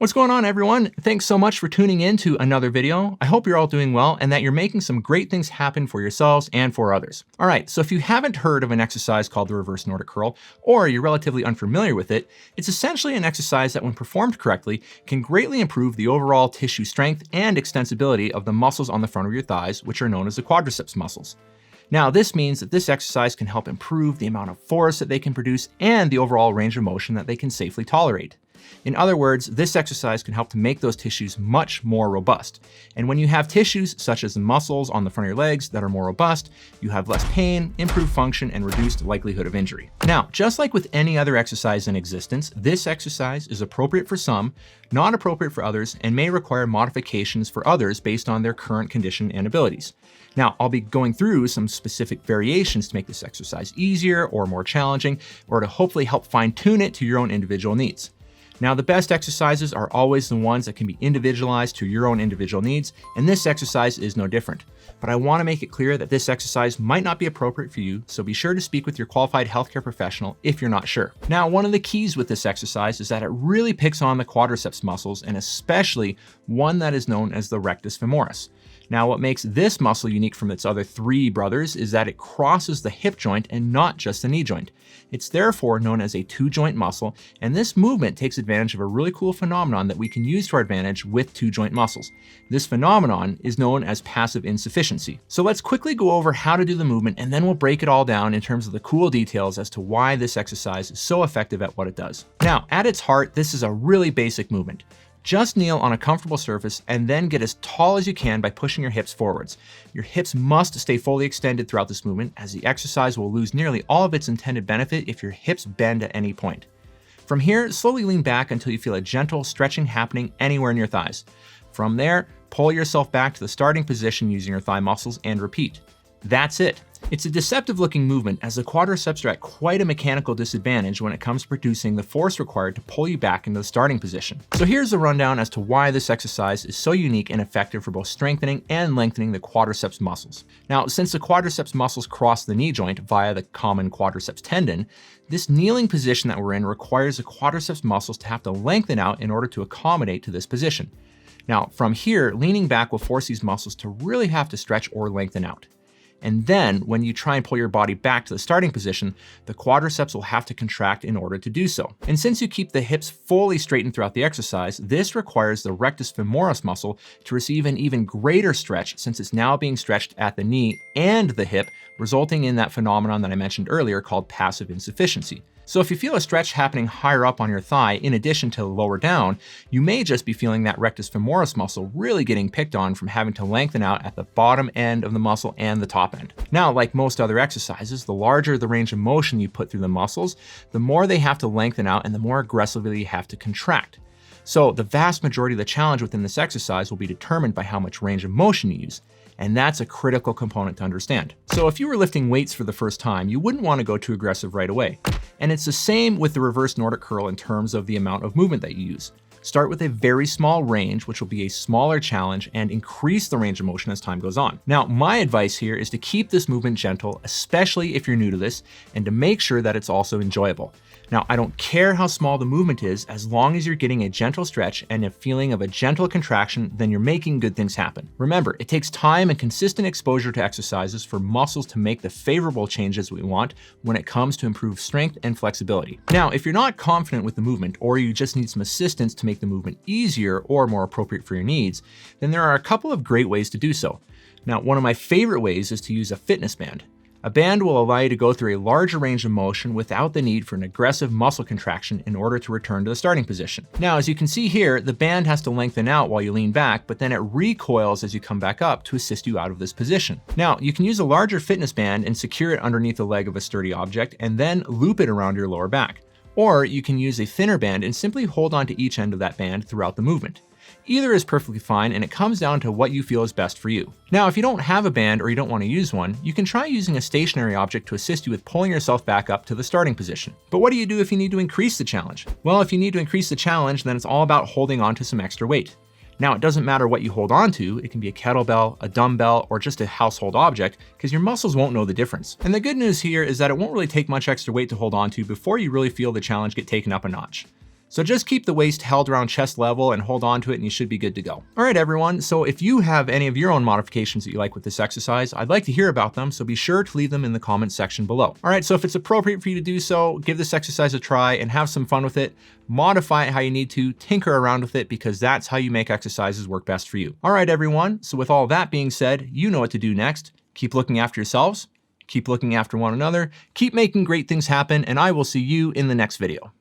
What's going on, everyone? Thanks so much for tuning in to another video. I hope you're all doing well and that you're making some great things happen for yourselves and for others. All right, so if you haven't heard of an exercise called the Reverse Nordic Curl, or you're relatively unfamiliar with it, it's essentially an exercise that when performed correctly can greatly improve the overall tissue strength and extensibility of the muscles on the front of your thighs, which are known as the quadriceps muscles. Now, this means that this exercise can help improve the amount of force that they can produce and the overall range of motion that they can safely tolerate. In other words, this exercise can help to make those tissues much more robust. And when you have tissues such as the muscles on the front of your legs that are more robust, you have less pain, improved function, and reduced likelihood of injury. Now, just like with any other exercise in existence, this exercise is appropriate for some, not appropriate for others, and may require modifications for others based on their current condition and abilities. Now, I'll be going through some specific variations to make this exercise easier or more challenging, or to hopefully help fine-tune it to your own individual needs. Now, the best exercises are always the ones that can be individualized to your own individual needs, and this exercise is no different. But I want to make it clear that this exercise might not be appropriate for you, so be sure to speak with your qualified healthcare professional if you're not sure. Now, one of the keys with this exercise is that it really picks on the quadriceps muscles, and especially one that is known as the rectus femoris. Now, what makes this muscle unique from its other three brothers is that it crosses the hip joint and not just the knee joint. It's therefore known as a two-joint muscle, and this movement takes advantage of a really cool phenomenon that we can use to our advantage with two-joint muscles. This phenomenon is known as passive insufficiency. So let's quickly go over how to do the movement, and then we'll break it all down in terms of the cool details as to why this exercise is so effective at what it does. Now, at its heart, this is a really basic movement. Just kneel on a comfortable surface and then get as tall as you can by pushing your hips forwards. Your hips must stay fully extended throughout this movement, as the exercise will lose nearly all of its intended benefit if your hips bend at any point. From here, slowly lean back until you feel a gentle stretching happening anywhere in your thighs. From there, pull yourself back to the starting position using your thigh muscles and repeat. That's it. It's a deceptive looking movement, as the quadriceps are at quite a mechanical disadvantage when it comes to producing the force required to pull you back into the starting position. So here's the rundown as to why this exercise is so unique and effective for both strengthening and lengthening the quadriceps muscles. Now, since the quadriceps muscles cross the knee joint via the common quadriceps tendon, this kneeling position that we're in requires the quadriceps muscles to have to lengthen out in order to accommodate to this position. Now, from here, leaning back will force these muscles to really have to stretch or lengthen out. And then when you try and pull your body back to the starting position, the quadriceps will have to contract in order to do so. And since you keep the hips fully straightened throughout the exercise, this requires the rectus femoris muscle to receive an even greater stretch, since it's now being stretched at the knee and the hip, resulting in that phenomenon that I mentioned earlier called passive insufficiency. So if you feel a stretch happening higher up on your thigh in addition to lower down, you may just be feeling that rectus femoris muscle really getting picked on from having to lengthen out at the bottom end of the muscle and the top end. Now, like most other exercises, the larger the range of motion you put through the muscles, the more they have to lengthen out and the more aggressively you have to contract. So the vast majority of the challenge within this exercise will be determined by how much range of motion you use. And that's a critical component to understand. So if you were lifting weights for the first time, you wouldn't want to go too aggressive right away. And it's the same with the Reverse Nordic Curl in terms of the amount of movement that you use. Start with a very small range, which will be a smaller challenge, and increase the range of motion as time goes on. Now, my advice here is to keep this movement gentle, especially if you're new to this, and to make sure that it's also enjoyable. Now, I don't care how small the movement is, as long as you're getting a gentle stretch and a feeling of a gentle contraction, then you're making good things happen. Remember, it takes time and consistent exposure to exercises for muscles to make the favorable changes we want when it comes to improved strength and flexibility. Now, if you're not confident with the movement, or you just need some assistance to make the movement easier or more appropriate for your needs, then there are a couple of great ways to do so. Now, one of my favorite ways is to use a fitness band. A band will allow you to go through a larger range of motion without the need for an aggressive muscle contraction in order to return to the starting position. Now, as you can see here, the band has to lengthen out while you lean back, but then it recoils as you come back up to assist you out of this position. Now, you can use a larger fitness band and secure it underneath the leg of a sturdy object and then loop it around your lower back. Or you can use a thinner band and simply hold on to each end of that band throughout the movement. Either is perfectly fine, and it comes down to what you feel is best for you. Now, if you don't have a band or you don't want to use one, you can try using a stationary object to assist you with pulling yourself back up to the starting position. But what do you do if you need to increase the challenge? Well, if you need to increase the challenge, then it's all about holding on to some extra weight. Now, it doesn't matter what you hold on to. It can be a kettlebell, a dumbbell, or just a household object, because your muscles won't know the difference. And the good news here is that it won't really take much extra weight to hold on to before you really feel the challenge get taken up a notch. So just keep the waist held around chest level and hold on to it and you should be good to go. All right, everyone. So if you have any of your own modifications that you like with this exercise, I'd like to hear about them. So be sure to leave them in the comments section below. All right, so if it's appropriate for you to do so, give this exercise a try and have some fun with it. Modify it how you need to, tinker around with it, because that's how you make exercises work best for you. All right, everyone. So with all that being said, you know what to do next. Keep looking after yourselves, keep looking after one another, keep making great things happen, and I will see you in the next video.